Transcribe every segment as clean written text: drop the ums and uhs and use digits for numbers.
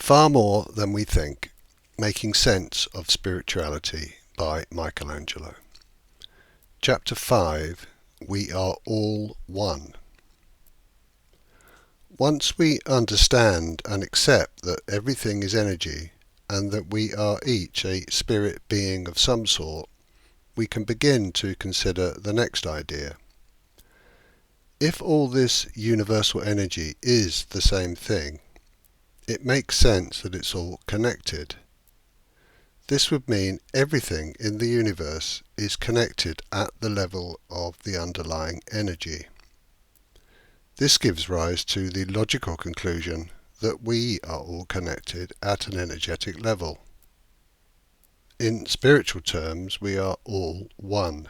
Far more than we think. Making Sense of Spirituality by Angelo. Chapter 5. We are all one. Once we understand and accept that everything is energy and that we are each a spirit being of some sort, we can begin to consider the next idea. If all this universal energy is the same thing, it makes sense that it's all connected. This would mean everything in the universe is connected at the level of the underlying energy. This gives rise to the logical conclusion that we are all connected at an energetic level. In spiritual terms, we are all one.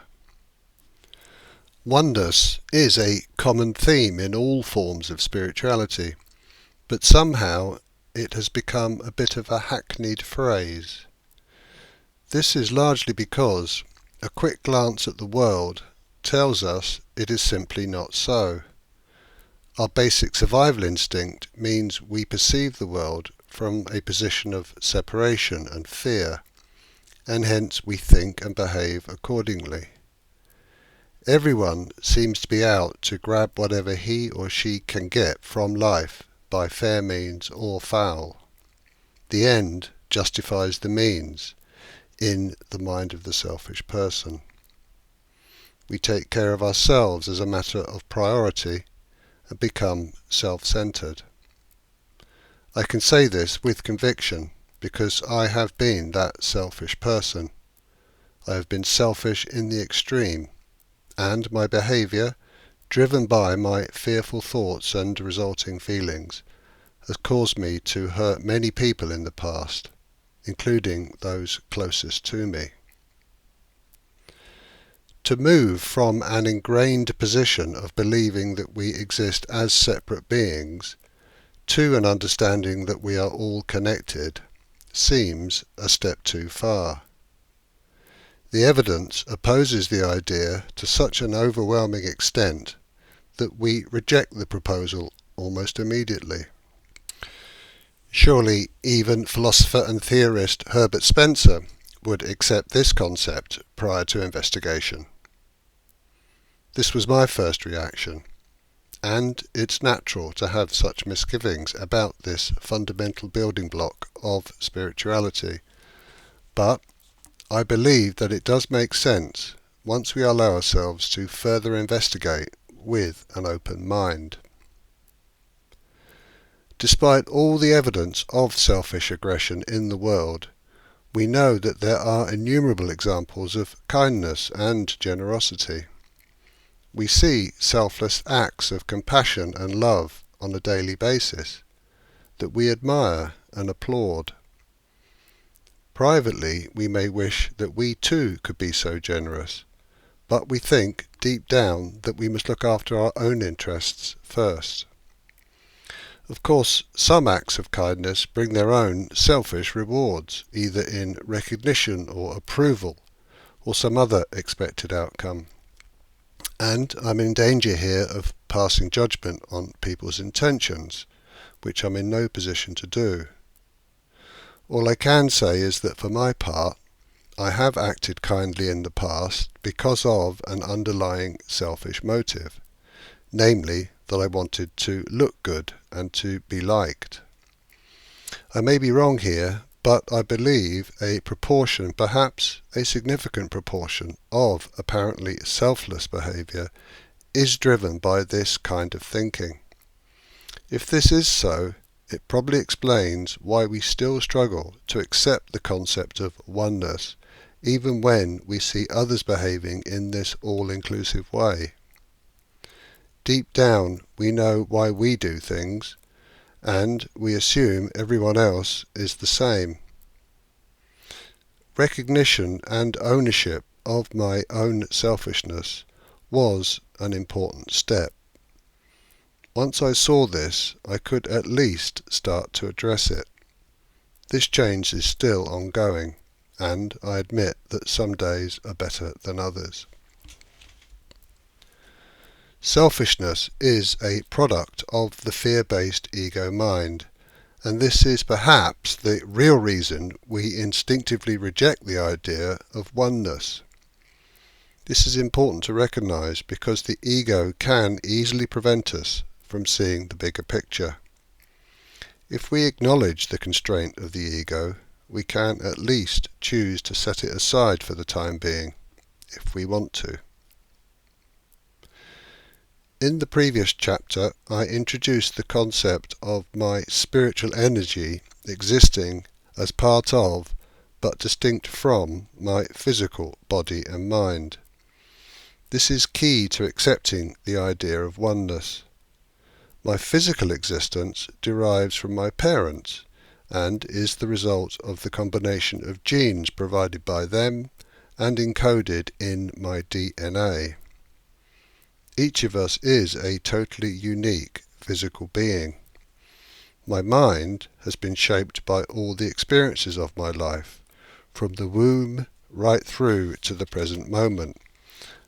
Oneness is a common theme in all forms of spirituality, but somehow it has become a bit of a hackneyed phrase. This is largely because a quick glance at the world tells us it is simply not so. Our basic survival instinct means we perceive the world from a position of separation and fear, and hence we think and behave accordingly. Everyone seems to be out to grab whatever he or she can get from life by fair means or foul. The end justifies the means in the mind of the selfish person. We take care of ourselves as a matter of priority and become self-centered. I can say this with conviction because I have been that selfish person. I have been selfish in the extreme, and my behavior, driven by my fearful thoughts and resulting feelings, has caused me to hurt many people in the past, including those closest to me. To move from an ingrained position of believing that we exist as separate beings to an understanding that we are all connected seems a step too far. The evidence opposes the idea to such an overwhelming extent that we reject the proposal almost immediately. Surely even philosopher and theorist Herbert Spencer would accept this concept prior to investigation. This was my first reaction, and it's natural to have such misgivings about this fundamental building block of spirituality. But I believe that it does make sense once we allow ourselves to further investigate with an open mind. Despite all the evidence of selfish aggression in the world, we know that there are innumerable examples of kindness and generosity. We see selfless acts of compassion and love on a daily basis that we admire and applaud. Privately, we may wish that we too could be so generous, but we think deep down that we must look after our own interests first. Of course, some acts of kindness bring their own selfish rewards, either in recognition or approval, or some other expected outcome. And I'm in danger here of passing judgment on people's intentions, which I'm in no position to do. All I can say is that for my part, I have acted kindly in the past because of an underlying selfish motive, namely that I wanted to look good and to be liked. I may be wrong here, but I believe a proportion, perhaps a significant proportion, of apparently selfless behavior is driven by this kind of thinking. If this is so, it probably explains why we still struggle to accept the concept of oneness, even when we see others behaving in this all-inclusive way. Deep down, we know why we do things, and we assume everyone else is the same. Recognition and ownership of my own selfishness was an important step. Once I saw this, I could at least start to address it. This change is still ongoing, and I admit that some days are better than others. Selfishness is a product of the fear-based ego mind, And this is perhaps the real reason we instinctively reject the idea of oneness. This is important to recognize because the ego can easily prevent us from seeing the bigger picture. If we acknowledge the constraint of the ego, we can at least choose to set it aside for the time being, if we want to. In the previous chapter, I introduced the concept of my spiritual energy existing as part of, but distinct from, my physical body and mind. This is key to accepting the idea of oneness. My physical existence derives from my parents and is the result of the combination of genes provided by them and encoded in my DNA. Each of us is a totally unique physical being. My mind has been shaped by all the experiences of my life, from the womb right through to the present moment,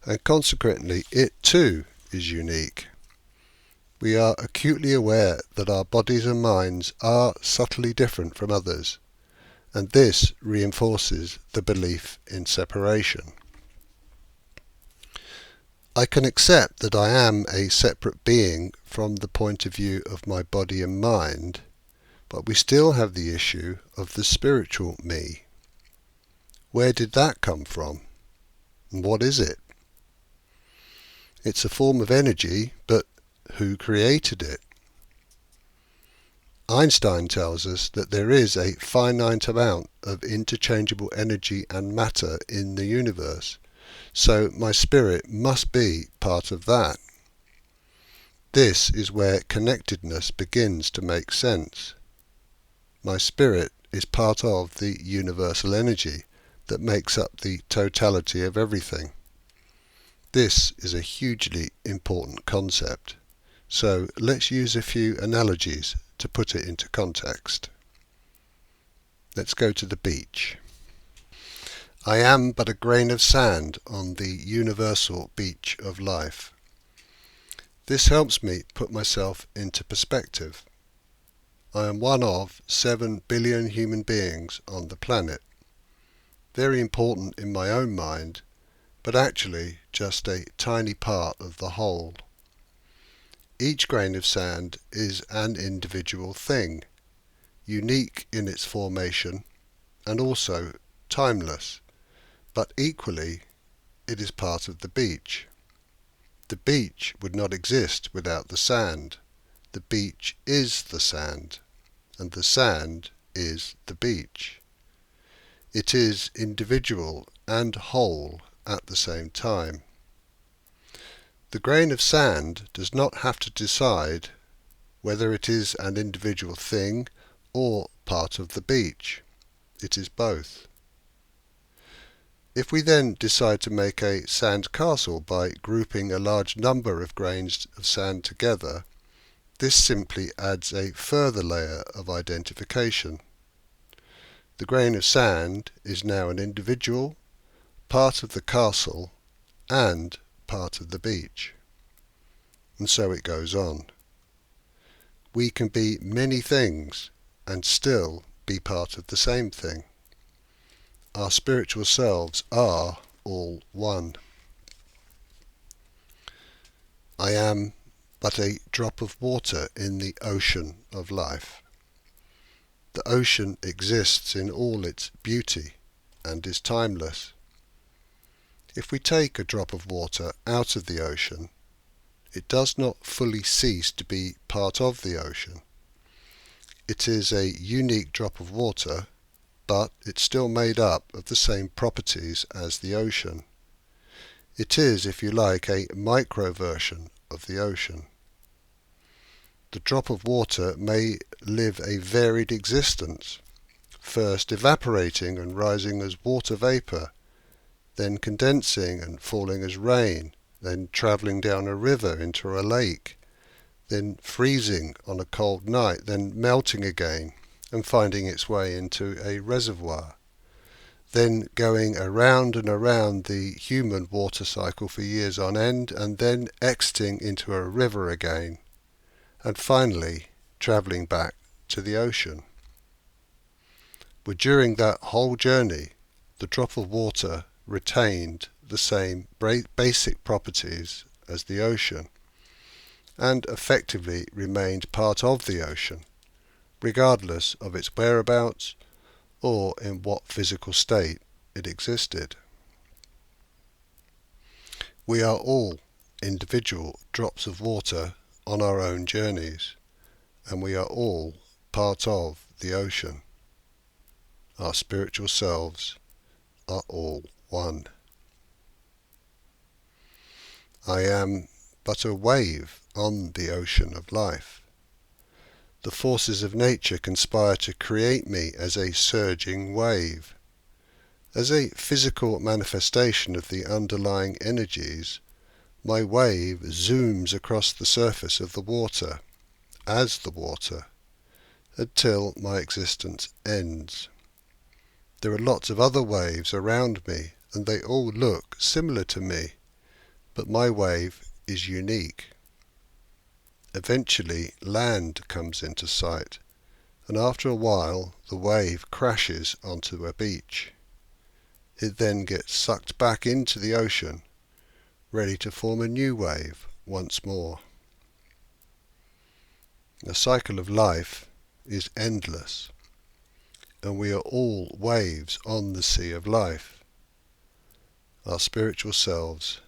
and consequently it too is unique. We are acutely aware that our bodies and minds are subtly different from others, and this reinforces the belief in separation. I can accept that I am a separate being from the point of view of my body and mind, but we still have the issue of the spiritual me. Where did that come from? And what is it? It's a form of energy, but who created it? Einstein tells us that there is a finite amount of interchangeable energy and matter in the universe. So my spirit must be part of that. This is where connectedness begins to make sense. My spirit is part of the universal energy that makes up the totality of everything. This is a hugely important concept. So let's use a few analogies to put it into context. Let's go to the beach. I am but a grain of sand on the universal beach of life. This helps me put myself into perspective. I am one of 7 billion human beings on the planet. Very important in my own mind, but actually just a tiny part of the whole. Each grain of sand is an individual thing, unique in its formation and also timeless. But equally, it is part of the beach. The beach would not exist without the sand. The beach is the sand, and the sand is the beach. It is individual and whole at the same time. The grain of sand does not have to decide whether it is an individual thing or part of the beach. It is both. If we then decide to make a sand castle by grouping a large number of grains of sand together, this simply adds a further layer of identification. The grain of sand is now an individual, part of the castle, and part of the beach. And so it goes on. We can be many things and still be part of the same thing. Our spiritual selves are all one. I am but a drop of water in the ocean of life. The ocean exists in all its beauty and is timeless. If we take a drop of water out of the ocean, it does not fully cease to be part of the ocean. It is a unique drop of water, but it's still made up of the same properties as the ocean. It is, if you like, a micro version of the ocean. The drop of water may live a varied existence, first evaporating and rising as water vapour, then condensing and falling as rain, then travelling down a river into a lake, then freezing on a cold night, then melting again and finding its way into a reservoir, then going around and around the human water cycle for years on end, and then exiting into a river again, and finally travelling back to the ocean. But during that whole journey, the drop of water retained the same basic properties as the ocean, and effectively remained part of the ocean, regardless of its whereabouts or in what physical state it existed. We are all individual drops of water on our own journeys, and we are all part of the ocean. Our spiritual selves are all one. I am but a wave on the ocean of life. The forces of nature conspire to create me as a surging wave. As a physical manifestation of the underlying energies, my wave zooms across the surface of the water, as the water, until my existence ends. There are lots of other waves around me, and they all look similar to me, but my wave is unique. Eventually, land comes into sight, and after a while, the wave crashes onto a beach. It then gets sucked back into the ocean, ready to form a new wave once more. The cycle of life is endless, and we are all waves on the sea of life. Our spiritual selves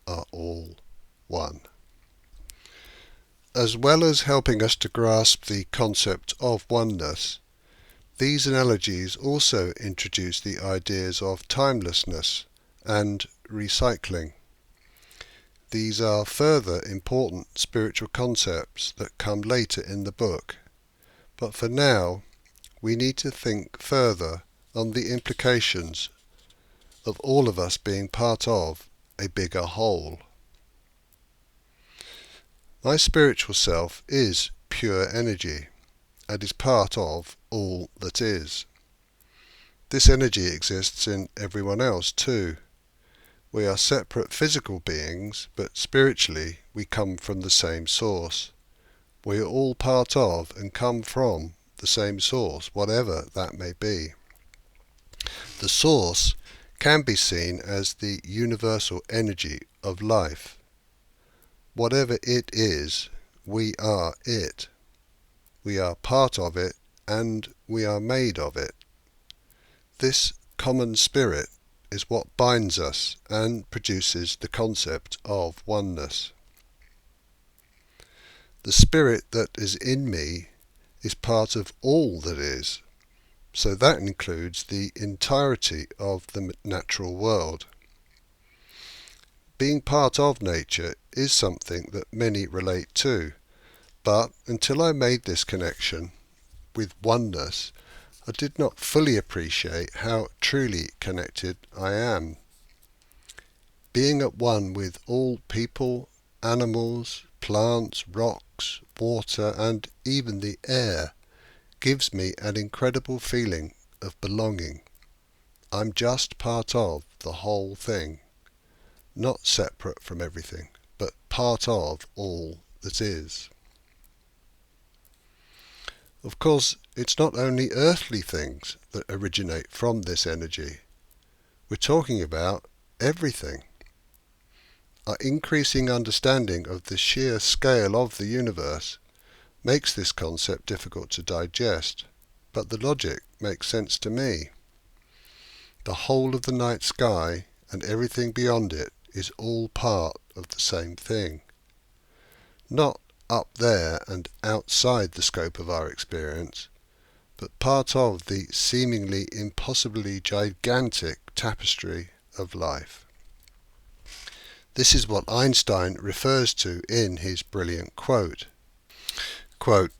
are all one. As well as helping us to grasp the concept of oneness, these analogies also introduce the ideas of timelessness and recycling. These are further important spiritual concepts that come later in the book, but for now we need to think further on the implications of all of us being part of a bigger whole. My spiritual self is pure energy and is part of all that is. This energy exists in everyone else too. We are separate physical beings, but spiritually we come from the same source. We are all part of and come from the same source, whatever that may be. The source can be seen as the universal energy of life. Whatever it is, we are it. We are part of it, and we are made of it. This common spirit is what binds us and produces the concept of oneness. The spirit that is in me is part of all that is, so that includes the entirety of the natural world. Being part of nature is something that many relate to, but until I made this connection with oneness, I did not fully appreciate how truly connected I am. Being at one with all people, animals, plants, rocks, water, and even the air gives me an incredible feeling of belonging. I'm just part of the whole thing, not separate from everything, but part of all that is. Of course, it's not only earthly things that originate from this energy. We're talking about everything. Our increasing understanding of the sheer scale of the universe makes this concept difficult to digest, but the logic makes sense to me. The whole of the night sky and everything beyond it is all part of the same thing. Not up there and outside the scope of our experience, but part of the seemingly impossibly gigantic tapestry of life. This is what Einstein refers to in his brilliant quote. Quote,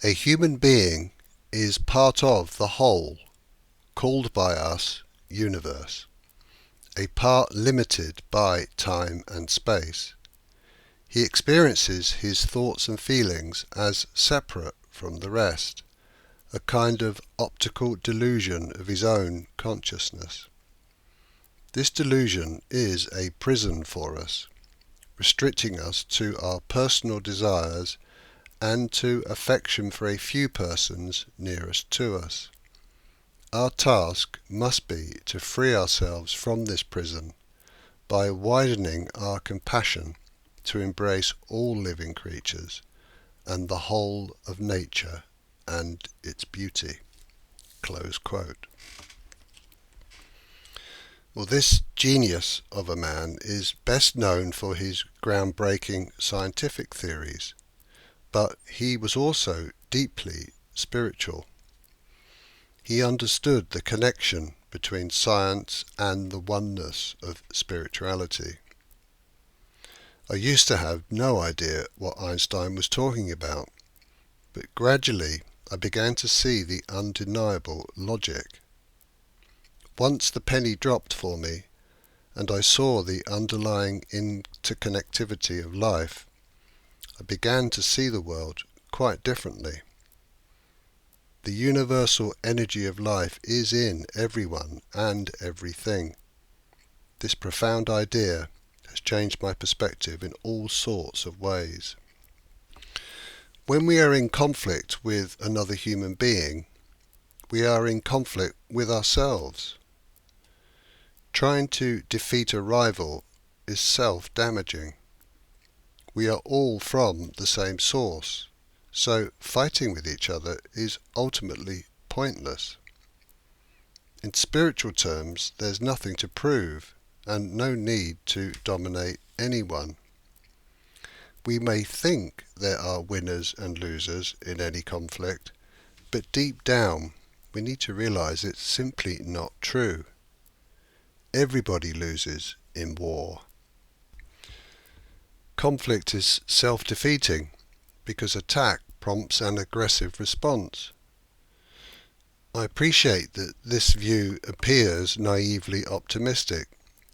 "A human being is part of the whole, called by us universe, a part limited by time and space. He experiences his thoughts and feelings as separate from the rest, a kind of optical delusion of his own consciousness. This delusion is a prison for us, restricting us to our personal desires and to affection for a few persons nearest to us. Our task must be to free ourselves from this prison by widening our compassion to embrace all living creatures and the whole of nature and its beauty." Close quote. Well, this genius of a man is best known for his groundbreaking scientific theories, but he was also deeply spiritual. He understood the connection between science and the oneness of spirituality. I used to have no idea what Einstein was talking about, but gradually I began to see the undeniable logic. Once the penny dropped for me, and I saw the underlying interconnectivity of life, I began to see the world quite differently. The universal energy of life is in everyone and everything. This profound idea has changed my perspective in all sorts of ways. When we are in conflict with another human being, we are in conflict with ourselves. Trying to defeat a rival is self-damaging. We are all from the same source, so fighting with each other is ultimately pointless. In spiritual terms, there's nothing to prove and no need to dominate anyone. We may think there are winners and losers in any conflict, but deep down we need to realize it's simply not true. Everybody loses in war. Conflict is self-defeating because attack prompts an aggressive response. I appreciate that this view appears naively optimistic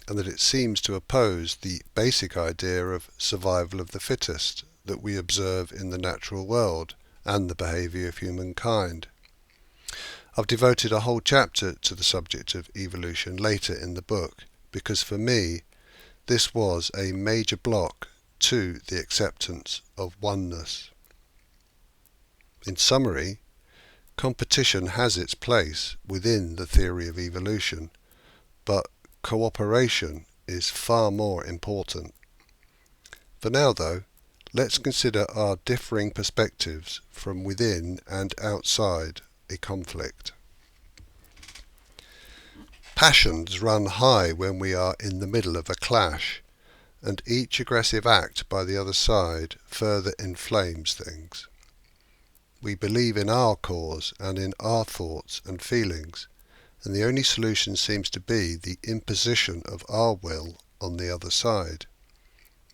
and that it seems to oppose the basic idea of survival of the fittest that we observe in the natural world and the behaviour of humankind. I've devoted a whole chapter to the subject of evolution later in the book because for me this was a major block to the acceptance of oneness. In summary, competition has its place within the theory of evolution, but cooperation is far more important. For now though, let's consider our differing perspectives from within and outside a conflict. Passions run high when we are in the middle of a clash, and each aggressive act by the other side further inflames things. We believe in our cause and in our thoughts and feelings, and the only solution seems to be the imposition of our will on the other side.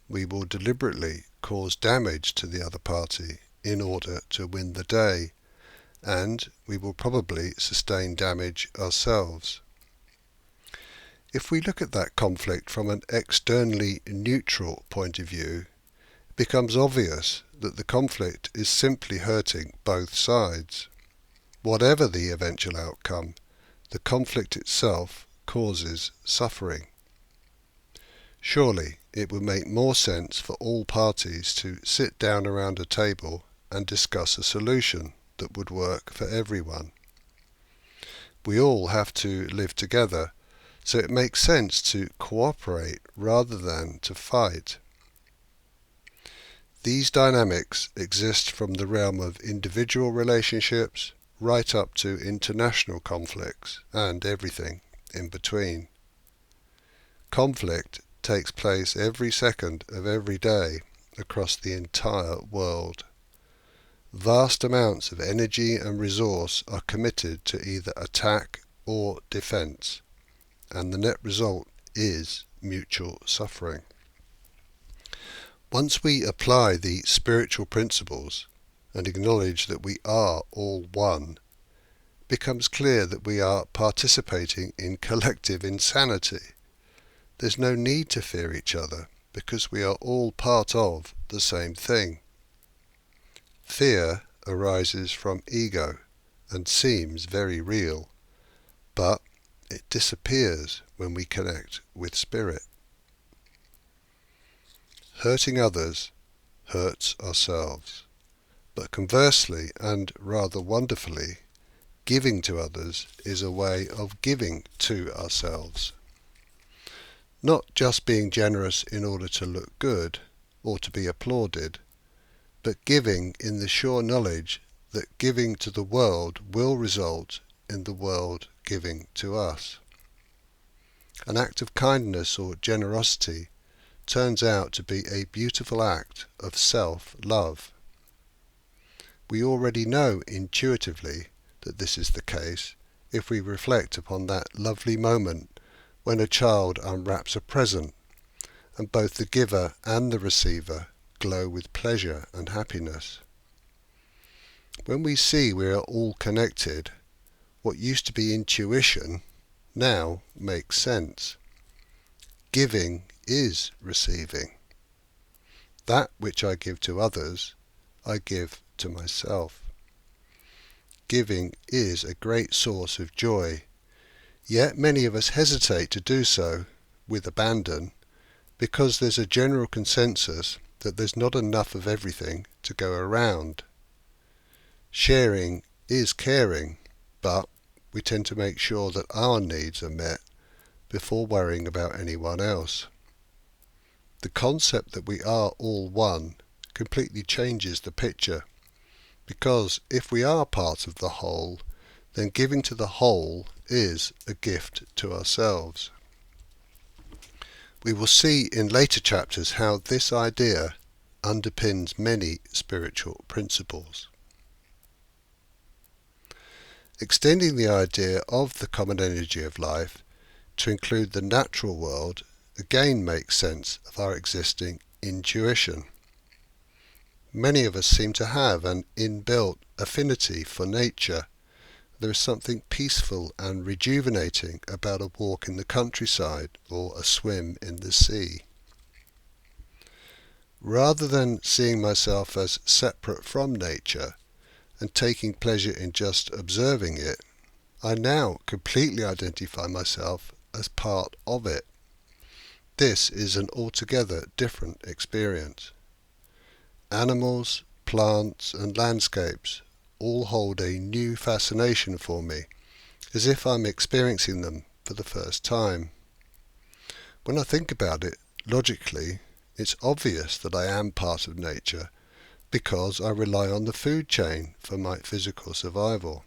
We will deliberately cause damage to the other party in order to win the day, and we will probably sustain damage ourselves. If we look at that conflict from an externally neutral point of view, it becomes obvious that the conflict is simply hurting both sides. Whatever the eventual outcome, the conflict itself causes suffering. Surely it would make more sense for all parties to sit down around a table and discuss a solution that would work for everyone. We all have to live together, so it makes sense to cooperate rather than to fight. These dynamics exist from the realm of individual relationships right up to international conflicts and everything in between. Conflict takes place every second of every day across the entire world. Vast amounts of energy and resource are committed to either attack or defense, and the net result is mutual suffering. Once we apply the spiritual principles and acknowledge that we are all one, it becomes clear that we are participating in collective insanity. There's no need to fear each other because we are all part of the same thing. Fear arises from ego and seems very real, but it disappears when we connect with spirit. Hurting others hurts ourselves. But conversely, and rather wonderfully, giving to others is a way of giving to ourselves. Not just being generous in order to look good or to be applauded, but giving in the sure knowledge that giving to the world will result in the world giving to us. An act of kindness or generosity turns out to be a beautiful act of self-love. We already know intuitively that this is the case if we reflect upon that lovely moment when a child unwraps a present and both the giver and the receiver glow with pleasure and happiness. When we see we are all connected, what used to be intuition now makes sense. Giving is receiving. That which I give to others, I give to myself. Giving is a great source of joy, yet many of us hesitate to do so with abandon because there's a general consensus that there's not enough of everything to go around. Sharing is caring, but we tend to make sure that our needs are met before worrying about anyone else. The concept that we are all one completely changes the picture, because if we are part of the whole, then giving to the whole is a gift to ourselves. We will see in later chapters how this idea underpins many spiritual principles. Extending the idea of the common energy of life to include the natural world again makes sense of our existing intuition. Many of us seem to have an inbuilt affinity for nature. There is something peaceful and rejuvenating about a walk in the countryside or a swim in the sea. Rather than seeing myself as separate from nature and taking pleasure in just observing it, I now completely identify myself as part of it. This is an altogether different experience. Animals, plants, and landscapes all hold a new fascination for me, as if I'm experiencing them for the first time. When I think about it, logically, it's obvious that I am part of nature because I rely on the food chain for my physical survival.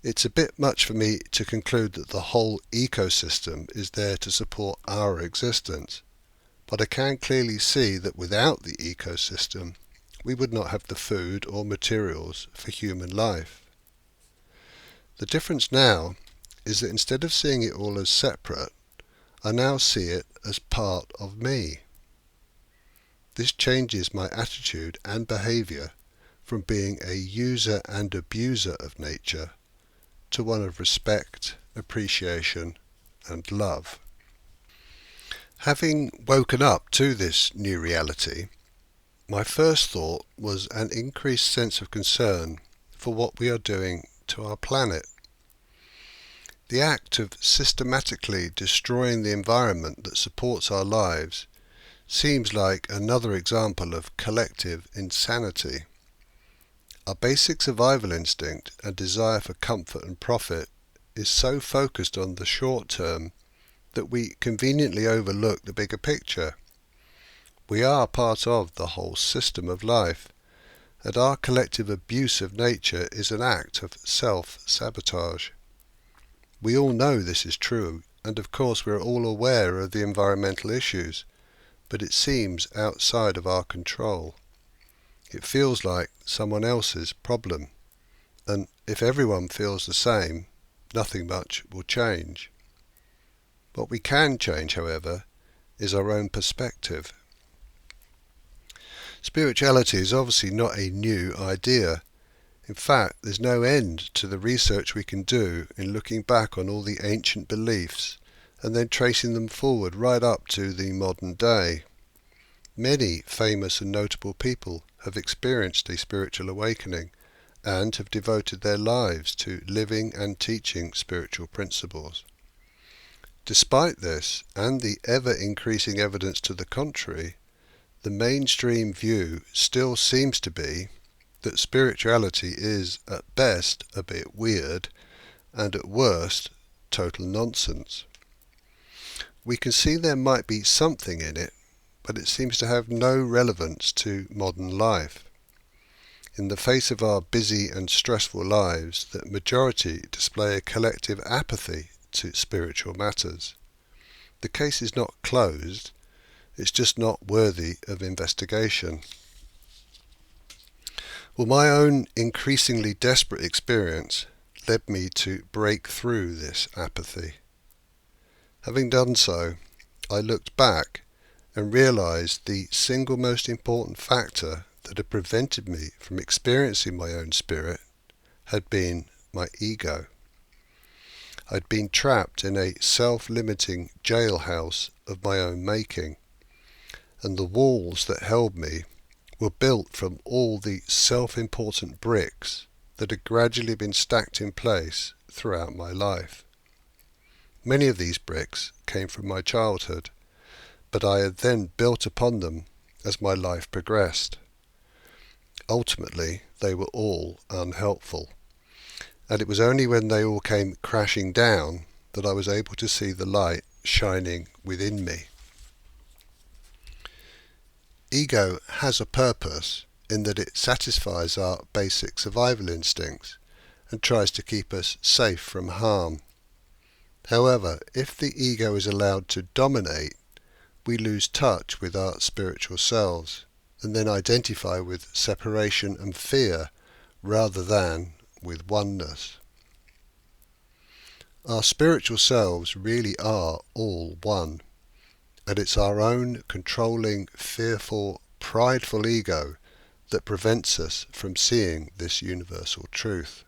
It's a bit much for me to conclude that the whole ecosystem is there to support our existence, but I can clearly see that without the ecosystem, we would not have the food or materials for human life. The difference now is that instead of seeing it all as separate, I now see it as part of me. This changes my attitude and behavior from being a user and abuser of nature to one of respect, appreciation, and love. Having woken up to this new reality, my first thought was an increased sense of concern for what we are doing to our planet. The act of systematically destroying the environment that supports our lives seems like another example of collective insanity. Our basic survival instinct and desire for comfort and profit is so focused on the short term that we conveniently overlook the bigger picture. We are part of the whole system of life, and our collective abuse of nature is an act of self-sabotage. We all know this is true, and of course we are all aware of the environmental issues, but it seems outside of our control. It feels like someone else's problem, and if everyone feels the same, nothing much will change. What we can change, however, is our own perspective. Spirituality is obviously not a new idea. In fact, there's no end to the research we can do in looking back on all the ancient beliefs and then tracing them forward right up to the modern day. Many famous and notable people have experienced a spiritual awakening and have devoted their lives to living and teaching spiritual principles. Despite this, and the ever-increasing evidence to the contrary, the mainstream view still seems to be that spirituality is at best a bit weird and at worst total nonsense. We can see there might be something in it, but it seems to have no relevance to modern life. In the face of our busy and stressful lives, the majority display a collective apathy to spiritual matters. The case is not closed, it's just not worthy of investigation. Well, my own increasingly desperate experience led me to break through this apathy. Having done so, I looked back and realized the single most important factor that had prevented me from experiencing my own spirit had been my ego. I'd been trapped in a self-limiting jailhouse of my own making, and the walls that held me were built from all the self-important bricks that had gradually been stacked in place throughout my life. Many of these bricks came from my childhood, but I had then built upon them as my life progressed. Ultimately, they were all unhelpful, and it was only when they all came crashing down that I was able to see the light shining within me. Ego has a purpose in that it satisfies our basic survival instincts and tries to keep us safe from harm. However, if the ego is allowed to dominate, we lose touch with our spiritual selves and then identify with separation and fear rather than with oneness. Our spiritual selves really are all one, and it's our own controlling, fearful, prideful ego that prevents us from seeing this universal truth.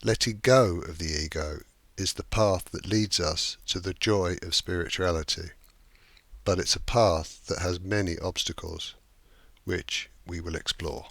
Letting go of the ego is the path that leads us to the joy of spirituality, but it's a path that has many obstacles, which we will explore.